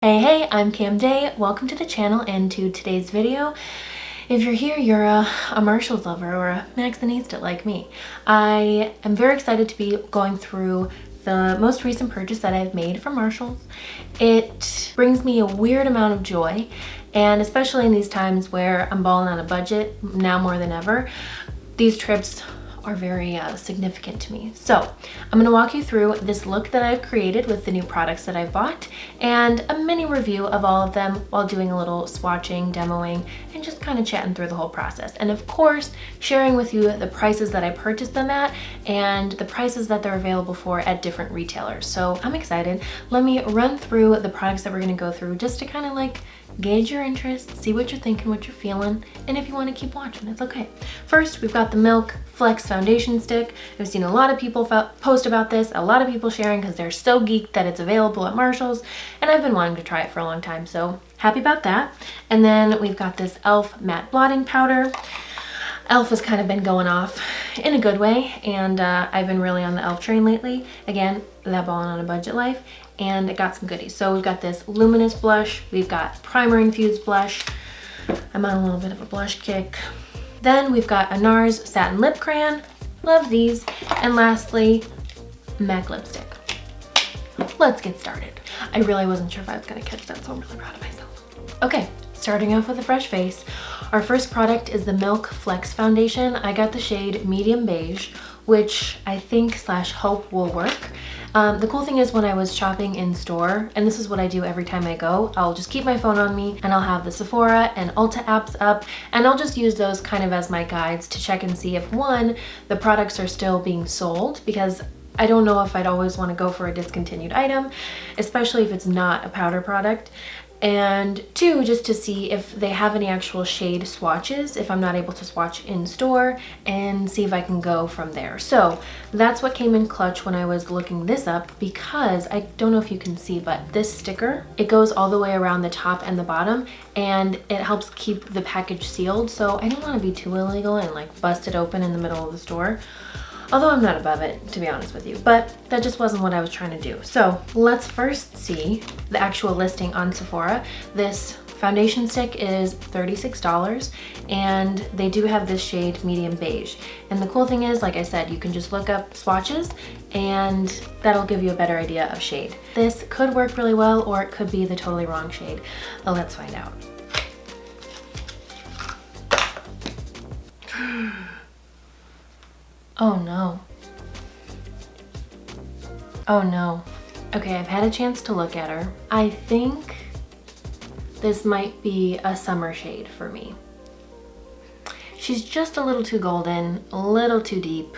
Hey, I'm Cam Day. Welcome to the channel and to today's video. If you're here, you're a Marshalls lover or a Maxinista like me. I am very excited to be going through the most recent purchase that I've made from Marshalls. It brings me a weird amount of joy, and especially in these times where I'm balling on a budget, now more than ever, these trips are very significant to me. So I'm going to walk you through this look that I've created with the new products that I've bought and a mini review of all of them while doing a little swatching, demoing, and just kind of chatting through the whole process. And of course, sharing with you the prices that I purchased them at and the prices that they're available for at different retailers. So I'm excited. Let me run through the products that we're going to go through just to kind of like gauge your interest, see what you're thinking, what you're feeling, and if you want to keep watching, it's okay. First, we've got the e.l.f. Flex Foundation Stick. I've seen a lot of people post about this, a lot of people sharing because they're so geeked that it's available at Marshalls, and I've been wanting to try it for a long time, so happy about that. And then we've got this e.l.f. Matte Blotting Powder. e.l.f. has kind of been going off in a good way, and I've been really on the e.l.f. train lately. Again, that balling on a budget life. And it got some goodies. So we've got this Luminous blush, we've got Primer Infused blush. I'm on a little bit of a blush kick. Then we've got a NARS Satin Lip Crayon, love these. And lastly, MAC lipstick. Let's get started. I really wasn't sure if I was gonna catch that, so I'm really proud of myself. Okay, starting off with a fresh face. Our first product is the e.l.f. Flex Foundation. I got the shade Medium Beige, which I think / hope will work. The cool thing is when I was shopping in store, and this is what I do every time I go, I'll just keep my phone on me and I'll have the Sephora and Ulta apps up, and I'll just use those kind of as my guides to check and see if one, the products are still being sold, because I don't know if I'd always want to go for a discontinued item, especially if it's not a powder product. And two, just to see if they have any actual shade swatches, if I'm not able to swatch in store, and see if I can go from there. So that's what came in clutch when I was looking this up, because I don't know if you can see, but this sticker, it goes all the way around the top and the bottom, and it helps keep the package sealed. So I didn't want to be too illegal and like bust it open in the middle of the store. Although I'm not above it, to be honest with you, but that just wasn't what I was trying to do. So let's first see the actual listing on Sephora. This foundation stick is $36, and they do have this shade Medium Beige. And the cool thing is, like I said, you can just look up swatches and that'll give you a better idea of shade. This could work really well, or it could be the totally wrong shade. Let's find out. Oh no. Oh no. Okay, I've had a chance to look at her. I think this might be a summer shade for me. She's just a little too golden, a little too deep.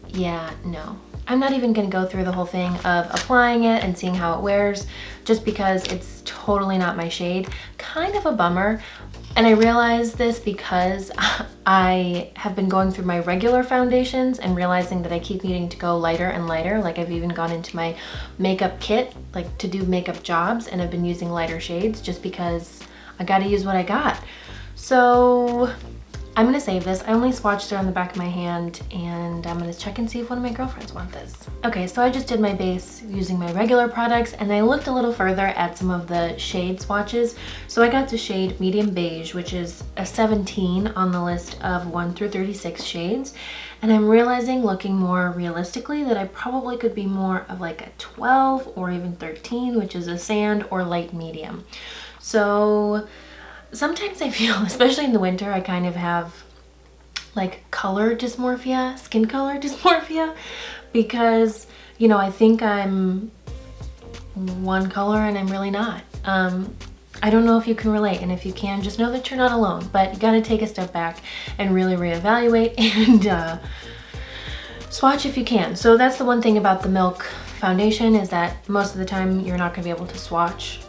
Yeah, no. I'm not even gonna go through the whole thing of applying it and seeing how it wears, just because it's totally not my shade. Kind of a bummer. And I realize this because I have been going through my regular foundations and realizing that I keep needing to go lighter and lighter. Like I've even gone into my makeup kit, like to do makeup jobs, and I've been using lighter shades just because I gotta use what I got. So I'm gonna save this. I only swatched it on the back of my hand, and I'm gonna check and see if one of my girlfriends want this. Okay, so I just did my base using my regular products, and I looked a little further at some of the shade swatches. So I got the shade Medium Beige, which is a 17 on the list of 1 through 36 shades. And I'm realizing, looking more realistically, that I probably could be more of like a 12 or even 13, which is a sand or light medium. So sometimes I feel, especially in the winter, I kind of have like color dysmorphia, skin color dysmorphia, because, you know, I think I'm one color and I'm really not. I don't know if you can relate, and if you can, just know that you're not alone, but you gotta take a step back and really reevaluate and swatch if you can. So that's the one thing about the e.l.f. foundation, is that most of the time you're not gonna be able to swatch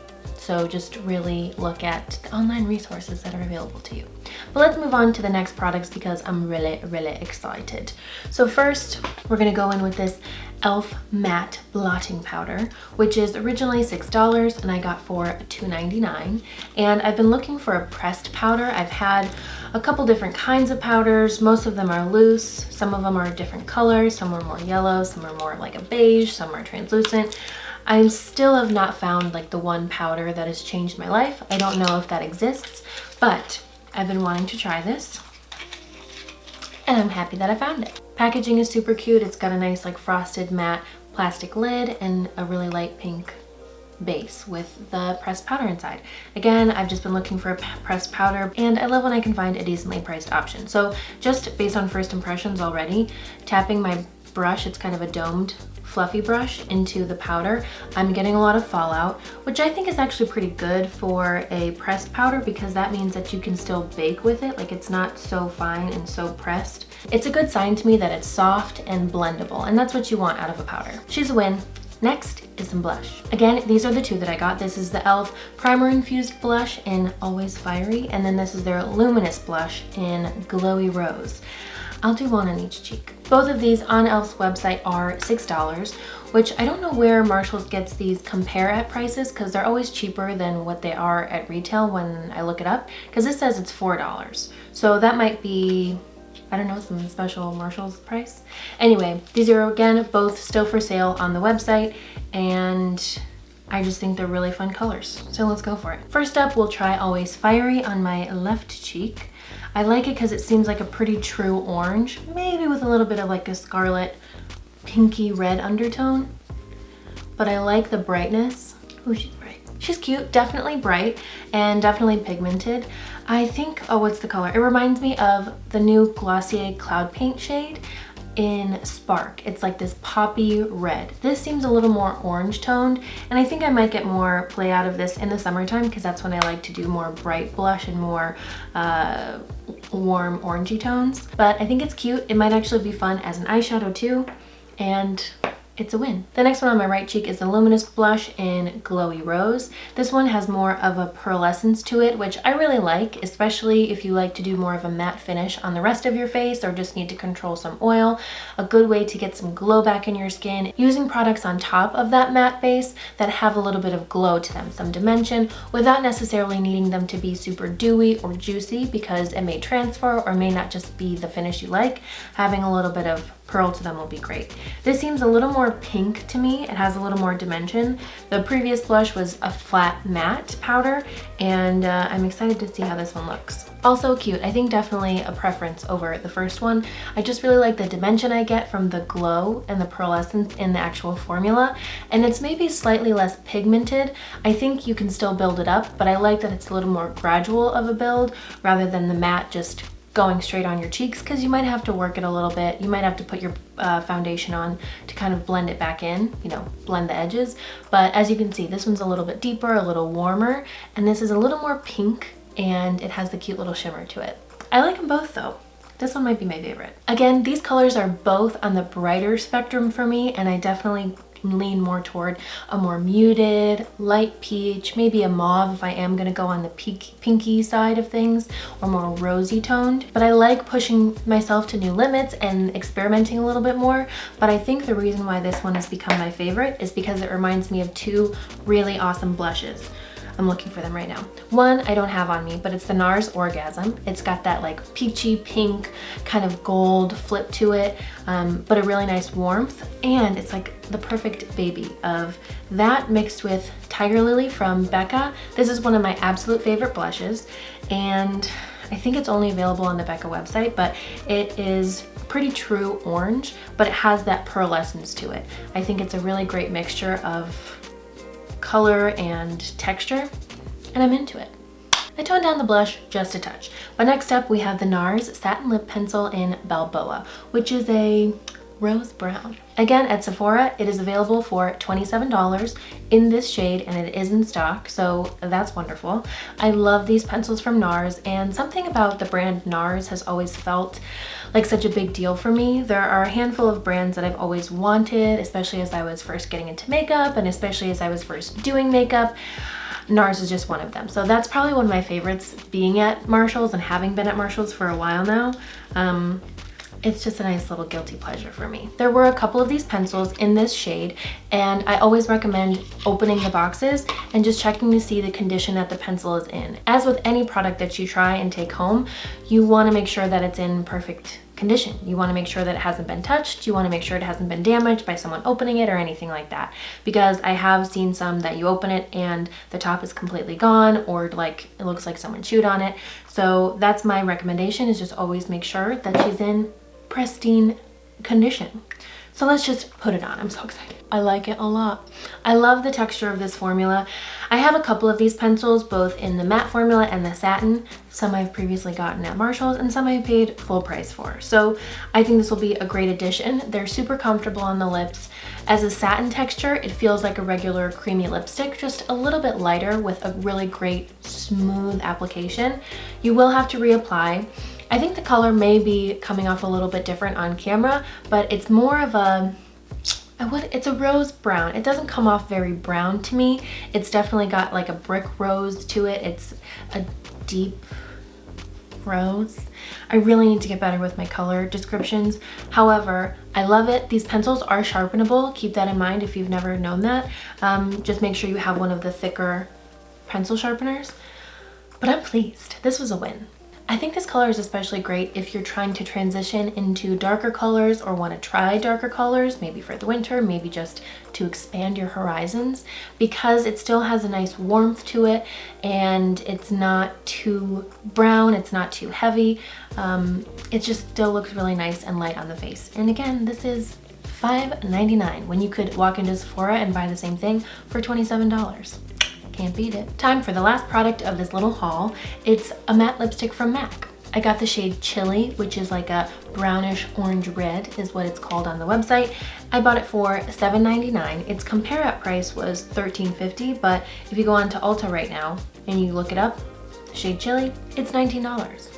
So just really look at the online resources that are available to you. But let's move on to the next products because I'm really excited. So first, we're gonna go in with this e.l.f. matte blotting powder, which is originally $6 and I got for $2.99. And I've been looking for a pressed powder. I've had a couple different kinds of powders. Most of them are loose. Some of them are different colors. Some are more yellow, some are more like a beige, some are translucent. I still have not found like the one powder that has changed my life. I don't know if that exists, but I've been wanting to try this and I'm happy that I found it. Packaging is super cute. It's got a nice like frosted matte plastic lid and a really light pink base with the pressed powder inside. Again, I've just been looking for a pressed powder and I love when I can find a decently priced option. So just based on first impressions already, tapping my brush, it's kind of a domed fluffy brush, into the powder, I'm getting a lot of fallout, which I think is actually pretty good for a pressed powder because that means that you can still bake with it. Like it's not so fine and so pressed. It's a good sign to me that it's soft and blendable, and that's what you want out of a powder. She's a win. Next is some blush. Again, these are the two that I got. This is the e.l.f. Primer Infused Blush in Always Fiery, and then this is their Luminous Blush in Glowy Rose. I'll do one on each cheek. Both of these on e.l.f.'s website are $6, which I don't know where Marshalls gets these compare at prices because they're always cheaper than what they are at retail when I look it up, because this says it's $4. So that might be, I don't know, some special Marshalls price. Anyway, these are again both still for sale on the website and I just think they're really fun colors. So let's go for it. First up, we'll try Always Fiery on my left cheek. I like it because it seems like a pretty true orange, maybe with a little bit of like a scarlet pinky red undertone. But I like the brightness. Oh, she's bright. She's cute, definitely bright and definitely pigmented. I think, oh, what's the color? It reminds me of the new Glossier Cloud Paint shade in Spark. It's like this poppy red. This seems a little more orange toned, and I think I might get more play out of this in the summertime because that's when I like to do more bright blush and more warm orangey tones. But I think it's cute. It might actually be fun as an eyeshadow too, and it's a win. The next one on my right cheek is the Luminous blush in Glowy Rose. This one has more of a pearlescence to it, which I really like, especially if you like to do more of a matte finish on the rest of your face or just need to control some oil. A good way to get some glow back in your skin, using products on top of that matte base that have a little bit of glow to them, some dimension, without necessarily needing them to be super dewy or juicy because it may transfer or may not just be the finish you like. Having a little bit of pearl to them will be great. This seems a little more pink to me. It has a little more dimension. The previous blush was a flat matte powder, and I'm excited to see how this one looks. Also cute. I think definitely a preference over the first one. I just really like the dimension I get from the glow and the pearlescence in the actual formula, and it's maybe slightly less pigmented. I think you can still build it up, but I like that it's a little more gradual of a build rather than the matte just going straight on your cheeks, because you might have to work it a little bit. You might have to put your foundation on to kind of blend it back in, you know, blend the edges. But as you can see, this one's a little bit deeper, a little warmer, and this is a little more pink, and it has the cute little shimmer to it. I like them both though. This one might be my favorite. Again, these colors are both on the brighter spectrum for me, and I definitely lean more toward a more muted, light peach, maybe a mauve if I am gonna go on the pinky side of things, or more rosy toned. But I like pushing myself to new limits and experimenting a little bit more. But I think the reason why this one has become my favorite is because it reminds me of two really awesome blushes. I'm looking for them right now. One I don't have on me, but it's the NARS Orgasm. It's got that like peachy pink kind of gold flip to it, but a really nice warmth. And it's like the perfect baby of that mixed with Tiger Lily from Becca. This is one of my absolute favorite blushes, and I think it's only available on the Becca website, but it is pretty true orange, but it has that pearlescence to it. I think it's a really great mixture of color and texture, and I'm into it. I toned down the blush just a touch. But next up we have the NARS Satin Lip Pencil in Balboa, which is a rose brown. Again, at Sephora, it is available for $27 in this shade, and it is in stock, so that's wonderful. I love these pencils from NARS, and something about the brand NARS has always felt like such a big deal for me. There are a handful of brands that I've always wanted, especially as I was first getting into makeup and especially as I was first doing makeup. NARS is just one of them. So that's probably one of my favorites, being at Marshall's and having been at Marshall's for a while now. It's just a nice little guilty pleasure for me. There were a couple of these pencils in this shade, and I always recommend opening the boxes and just checking to see the condition that the pencil is in. As with any product that you try and take home, you want to make sure that it's in perfect condition. You want to make sure that it hasn't been touched. You want to make sure it hasn't been damaged by someone opening it or anything like that. Because I have seen some that you open it and the top is completely gone, or like it looks like someone chewed on it. So that's my recommendation, is just always make sure that she's in pristine condition. So let's just put it on. I'm so excited. I like it a lot. I love the texture of this formula. I have a couple of these pencils, both in the matte formula and the satin. Some I've previously gotten at Marshall's and some I paid full price for. So I think this will be a great addition. They're super comfortable on the lips. As a satin texture, it feels like a regular creamy lipstick, just a little bit lighter with a really great smooth application. You will have to reapply. I think the color may be coming off a little bit different on camera, but it's more of a, it's a rose brown. It doesn't come off very brown to me. It's definitely got like a brick rose to it. It's a deep rose. I really need to get better with my color descriptions. However, I love it. These pencils are sharpenable. Keep that in mind if you've never known that. Just make sure you have one of the thicker pencil sharpeners. But I'm pleased. This was a win. I think this color is especially great if you're trying to transition into darker colors or want to try darker colors, maybe for the winter, maybe just to expand your horizons, because it still has a nice warmth to it and it's not too brown, it's not too heavy. It just still looks really nice and light on the face. And again, this is $5.99 when you could walk into Sephora and buy the same thing for $27. Can't beat it. Time for the last product of this little haul. It's a matte lipstick from MAC. I got the shade Chili, which is like a brownish orange red is what it's called on the website. I bought it for $7.99. Its compare at price was $13.50, but if you go on to Ulta right now and you look it up, the shade Chili, it's $19.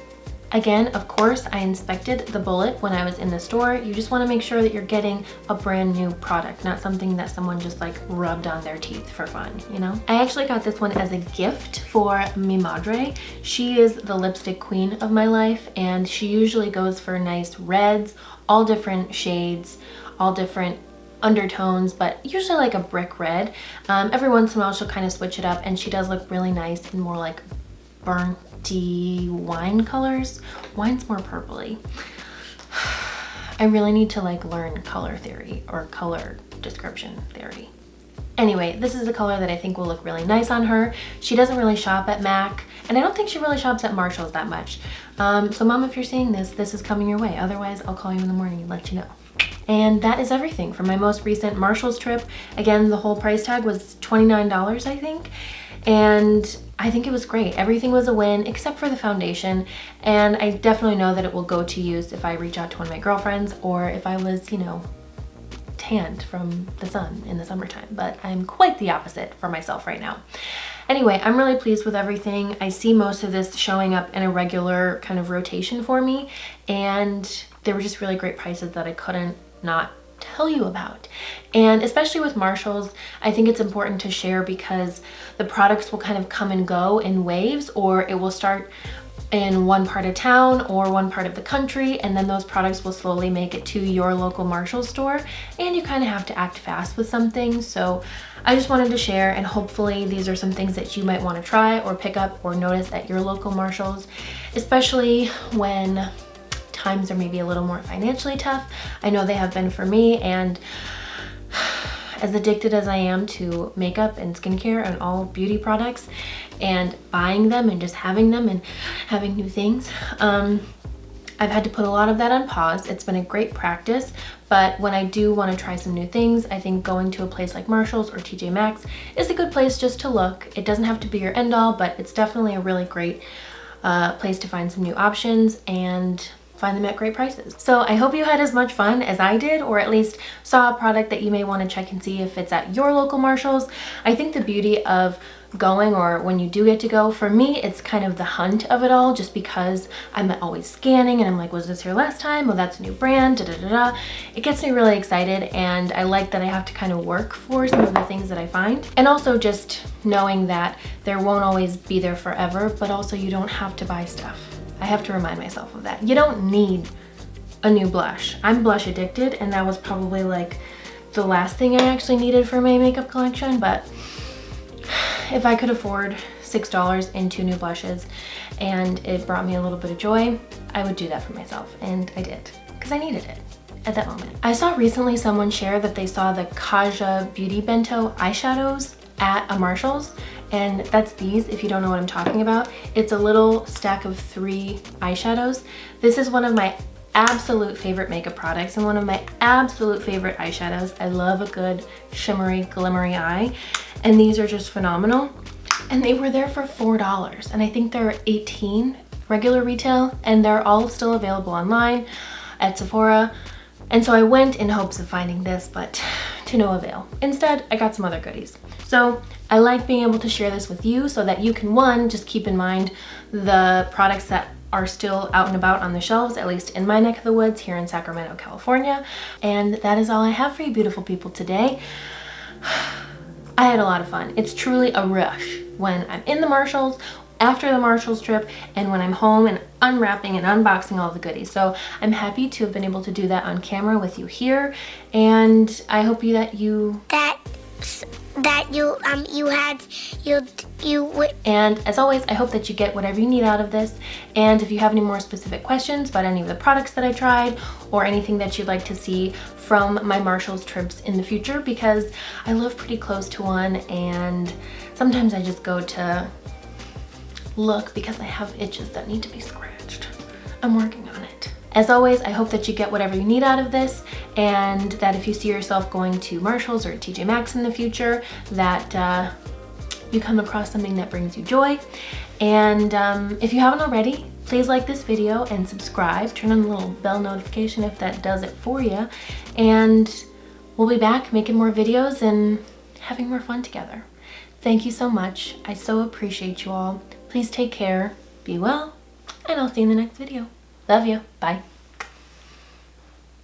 Again, of course, I inspected the bullet when I was in the store. You just want to make sure that you're getting a brand new product, not something that someone just like rubbed on their teeth for fun, you know? I actually got this one as a gift for mi madre. She is the lipstick queen of my life, and she usually goes for nice reds, all different shades, all different undertones, but usually like a brick red. Every once in a while she'll kind of switch it up, and she does look really nice in more like burnty wine colors. Wine's more purpley. I really need to like learn color theory or color description theory. Anyway, this is a color that I think will look really nice on her. She doesn't really shop at MAC, and I don't think she really shops at Marshall's that much. So Mom, if you're seeing this, this is coming your way. Otherwise, I'll call you in the morning and let you know. And that is everything from my most recent Marshall's trip. Again, the whole price tag was $29, I think. And I think it was great. Everything was a win except for the foundation. And I definitely know that it will go to use if I reach out to one of my girlfriends or if I was, you know, tanned from the sun in the summertime. But I'm quite the opposite for myself right now. Anyway, I'm really pleased with everything. I see most of this showing up in a regular kind of rotation for me. And they were just really great prices that I couldn't not tell you about. And especially with Marshall's, I think it's important to share because the products will kind of come and go in waves, or it will start in one part of town or one part of the country, and then those products will slowly make it to your local Marshall's store, and you kind of have to act fast with some things. So I just wanted to share, and hopefully these are some things that you might want to try or pick up or notice at your local Marshall's, especially when times are maybe a little more financially tough. I know they have been for me, and as addicted as I am to makeup and skincare and all beauty products and buying them and just having them and having new things, I've had to put a lot of that on pause. It's been a great practice, but when I do want to try some new things, I think going to a place like Marshall's or TJ Maxx is a good place just to look. It doesn't have to be your end all, but it's definitely a really great place to find some new options and find them at great prices. So I hope you had as much fun as I did, or at least saw a product that you may want to check and see if it's at your local Marshalls. I think the beauty of going, or when you do get to go, for me it's kind of the hunt of it all, just because I'm always scanning and I'm like, was this here last time? Oh, that's a new brand, da da da da. It gets me really excited, and I like that I have to kind of work for some of the things that I find, and also just knowing that there won't always be there forever, but also you don't have to buy stuff. I have to remind myself of that. You don't need a new blush. I'm blush addicted, and that was probably like the last thing I actually needed for my makeup collection, but if I could afford $6 in 2 new blushes and it brought me a little bit of joy, I would do that for myself, and I did, because I needed it at that moment. I saw recently someone share that they saw the Kaja Beauty Bento eyeshadows at a Marshalls, and that's these, if you don't know what I'm talking about. It's a little stack of 3 eyeshadows. This is one of my absolute favorite makeup products and one of my absolute favorite eyeshadows. I love a good shimmery, glimmery eye, and these are just phenomenal. And they were there for $4, and I think they're $18 regular retail, and they're all still available online at Sephora. And so I went in hopes of finding this, but to no avail. Instead, I got some other goodies. So I like being able to share this with you so that you can, one, just keep in mind the products that are still out and about on the shelves, at least in my neck of the woods here in Sacramento, California. And that is all I have for you beautiful people today. I had a lot of fun. It's truly a rush when I'm in the Marshalls, after the Marshalls trip, and when I'm home and unwrapping and unboxing all the goodies. So I'm happy to have been able to do that on camera with you here, and I hope and as always, I hope that you get whatever you need out of this. And if you have any more specific questions about any of the products that I tried, or anything that you'd like to see from my Marshalls trips in the future, because I live pretty close to one, and sometimes I just go to look because I have itches that need to be scratched. I'm working on it. As always, I hope that you get whatever you need out of this, and that if you see yourself going to Marshalls or TJ Maxx in the future, that you come across something that brings you joy. And if you haven't already, please like this video and subscribe. Turn on the little bell notification if that does it for you. And we'll be back making more videos and having more fun together. Thank you so much. I so appreciate you all. Please take care, be well, and I'll see you in the next video. Love you. Bye.